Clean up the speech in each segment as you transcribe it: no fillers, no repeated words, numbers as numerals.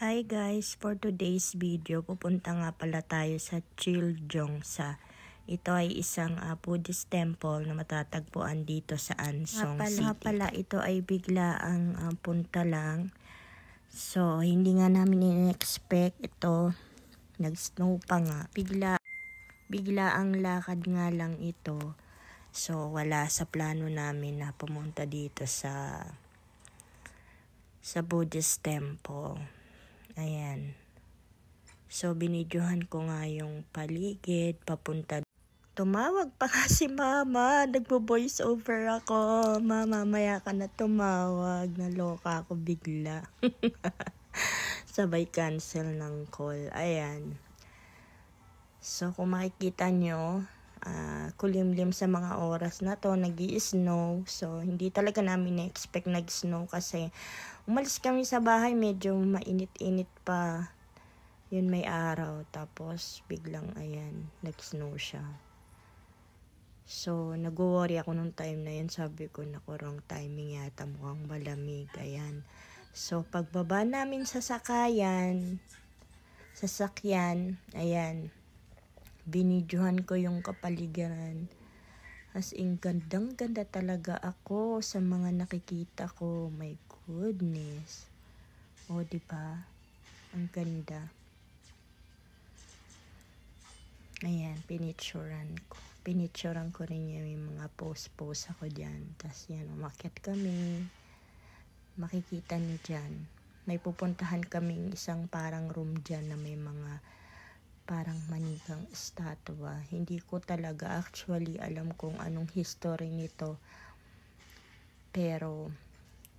Hi guys, for today's video, pupunta nga pala tayo sa Chiljongsa. Ito ay isang Buddhist temple na matatagpuan dito sa Ansong City. Pala ito ay bigla ang punta lang. So, hindi nga namin in-expect ito. Nag-snow pa nga. Bigla ang lakad nga lang ito. So, wala sa plano namin na pumunta dito sa Buddhist temple. Ayan. So, binidyohan ko nga yung paligid, papunta. Tumawag pa nga si mama. Nagpo-voice over ako. Mama, maya ka na tumawag. Naloka ako bigla. Sabay cancel ng call. Ayan. So, kung makikita nyo, kulimlim sa mga oras na to, nag-i-snow. So, hindi talaga namin na-expect nag-snow kasi umalis kami sa bahay, medyo mainit-init pa. Yun, may araw. Tapos, biglang, ayan, nag-snow siya. So, nag-worry ako nung time na yun. Sabi ko, naku, wrong timing yata. Mukhang malamig. Ayan. So, pagbaba namin sa sasakyan, ayan, binidyohan ko yung kapaligiran. As in, gandang-ganda talaga ako sa mga nakikita ko. My goodness. O, diba? Ang ganda. Ayan, pinicturan ko. Pinicturan ko rin yung mga post ako dyan. Tapos yan, umakyat kami. Makikita niyo dyan. May pupuntahan kaming isang parang room dyan na may mga parang manigang estatwa. Hindi ko talaga actually alam kung anong history nito. Pero,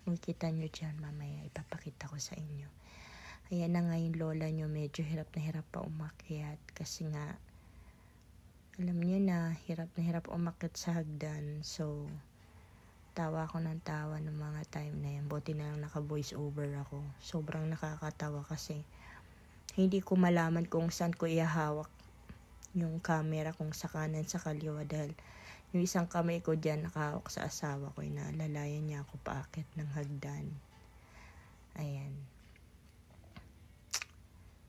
makikita nyo dyan mamaya. Ipapakita ko sa inyo. Ayan na nga yung lola nyo. Medyo hirap na hirap pa umakyat. Kasi nga, alam niyo na, hirap na hirap umakyat sa hagdan. So, tawa ko ng tawa ng mga time na yan. Buti na lang naka-voice over ako. Sobrang nakakatawa kasi hindi ko malaman kung saan ko ihahawak yung camera, kung sa kanan, sa kaliwa. Dahil yung isang kamay ko dyan nakahawak sa asawa ko. Naalalayan niya ako paakyat ng hagdan. Ayan.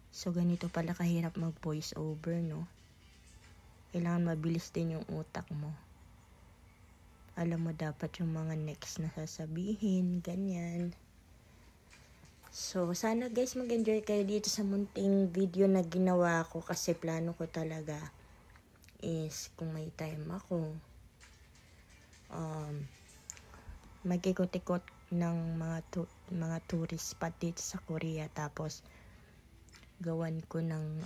So, ganito pala kahirap mag-voice over, no? Kailangan mabilis din yung utak mo. Alam mo dapat yung mga next na sasabihin, ganyan. So, sana guys mag-enjoy kayo dito sa munting video na ginawa ko kasi plano ko talaga is kung may time ako, mag-ikot-ikot ng mga tourist spot dito sa Korea, tapos gawan ko ng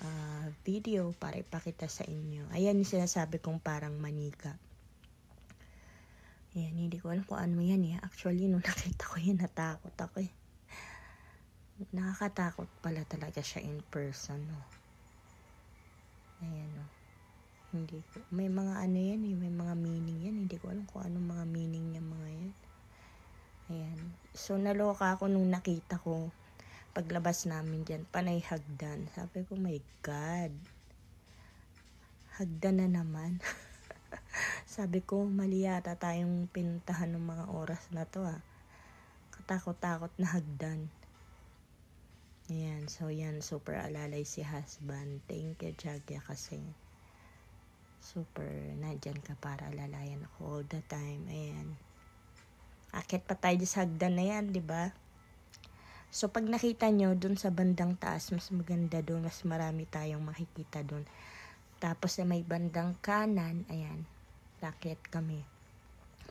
video para ipakita sa inyo. Ayan yung sinasabi kong parang manika. Ayan, hindi ko alam kung ano yan eh. Actually, nung nakita ko yun, natakot ako eh. Nakakatakot pala talaga siya in person, no? Ayan, no? Hindi ko, may mga ano yan eh, may mga meaning yan. Hindi ko alam kung anong mga meaning niya mga yan. Ayan. So, naloka ako nung nakita ko paglabas namin dyan, panay hagdan. Sabi ko, my God. Hagdan na naman. Sabi ko, mali yata tayong pinuntahan ng mga oras na to Katakot-takot na hagdan. Ayan, so yan, super alalay si husband. Thank you, Jagya, kasi super nandyan ka para alalayan ako all the time. Ayan. Akit pa tayo sa hagdan na yan, diba? So, pag nakita nyo dun sa bandang taas, mas maganda dun, mas marami tayong makikita dun. Tapos, may bandang kanan, ayan, rakyat kami.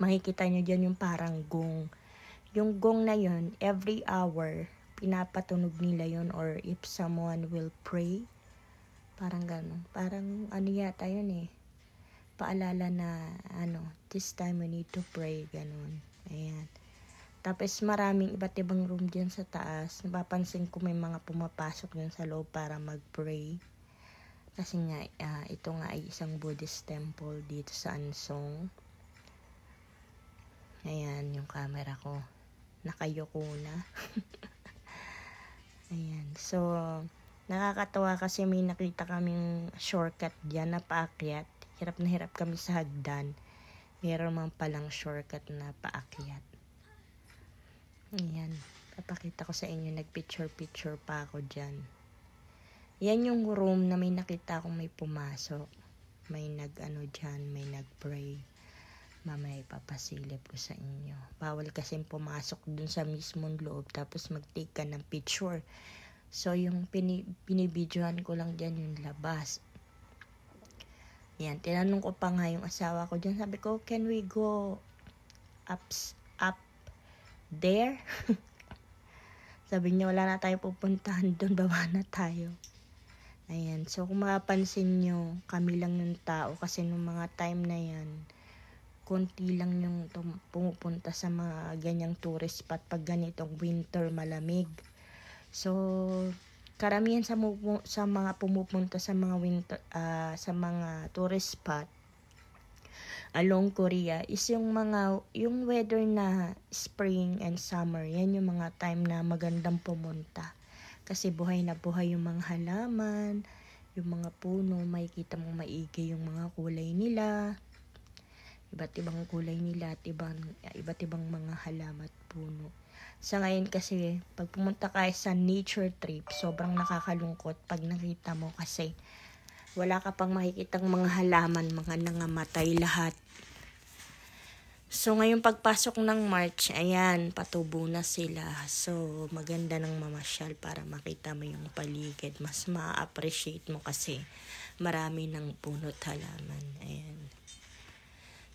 Makikita nyo dyan yung parang gong. Yung gong na yun, every hour, pinapatunog nila yun, or if someone will pray, parang gano'n. Parang, ano yata yun eh, paalala na, this time we need to pray, gano'n. Ayan. Tapos maraming iba't ibang room dyan sa taas. Napapansin ko may mga pumapasok dyan sa loob para mag-pray. Kasi nga, ito nga ay isang Buddhist temple dito sa Ansong. Ayan, yung camera ko. Nakayoko na. Ayan. So, nakakatawa kasi may nakita kaming shortcut dyan na paakyat. Hirap na hirap kami sa hagdan. Meron man palang shortcut na paakyat. Ayan. Papakita ko sa inyo, nagpicture-picture pa ako dyan. Yan yung room na may nakita akong may pumasok. May nag-ano dyan, may nag-pray. Mamaya ipapasilip ko sa inyo. Bawal kasi pumasok dun sa mismong loob tapos mag-take ka ng picture. So yung binibidyohan ko lang dyan yung labas. Yan, tinanong ko pa nga yung asawa ko dyan. Sabi ko, can we go up there? Sabi niya, wala na tayo pupuntahan doon, baba na tayo. Ayan, so kung mapapansin nyo, kami lang yung tao kasi nung mga time na yan, konti lang yung pumupunta sa mga ganyang tourist spot pag ganitong winter, malamig. So, karamihan sa mga pumupunta sa mga winter, sa mga tourist spot, along Korea is yung weather na spring and summer. Yan yung mga time na magandang pumunta kasi buhay na buhay yung mga halaman, yung mga puno, makikita mong maigi yung mga kulay nila, iba't ibang kulay nila at iba't ibang mga halaman at puno. Sa ngayon kasi pag pumunta kayo sa nature trip, sobrang nakakalungkot pag nakita mo kasi wala ka pang makikitang mga halaman, mga nangamatay lahat. So, ngayong pagpasok ng March, ayan, patubo na sila. So, maganda ng mamasyal para makita mo yung paligid. Mas ma-appreciate mo kasi marami ng puno't halaman. Ayan.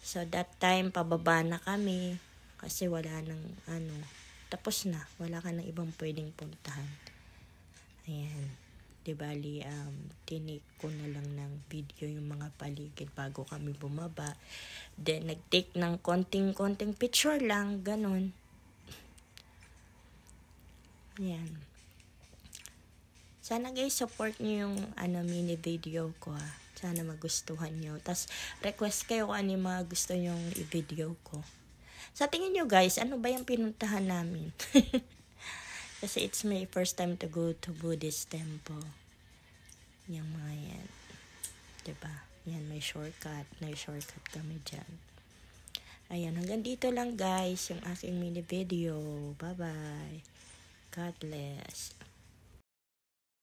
So, that time, pababa na kami kasi wala nang, tapos na. Wala ka nang ibang pwedeng puntahan. Ayan. Di bali, tinik ko na lang ng video yung mga paligid bago kami bumaba. Then, nag-take ng konting picture lang, ganun. Yan. Sana guys, support nyo yung mini video ko. Sana magustuhan nyo. Tas, request kayo kung ano yung mga gusto nyong i-video ko. Sa tingin nyo guys, ano ba yung pinuntahan namin? Kasi it's my first time to go to Buddhist temple. Yung mga yan. Diba? Yan, may shortcut. Shortcut kami dyan. Ayan, hanggang dito lang guys yung aking mini video. Bye-bye. God bless.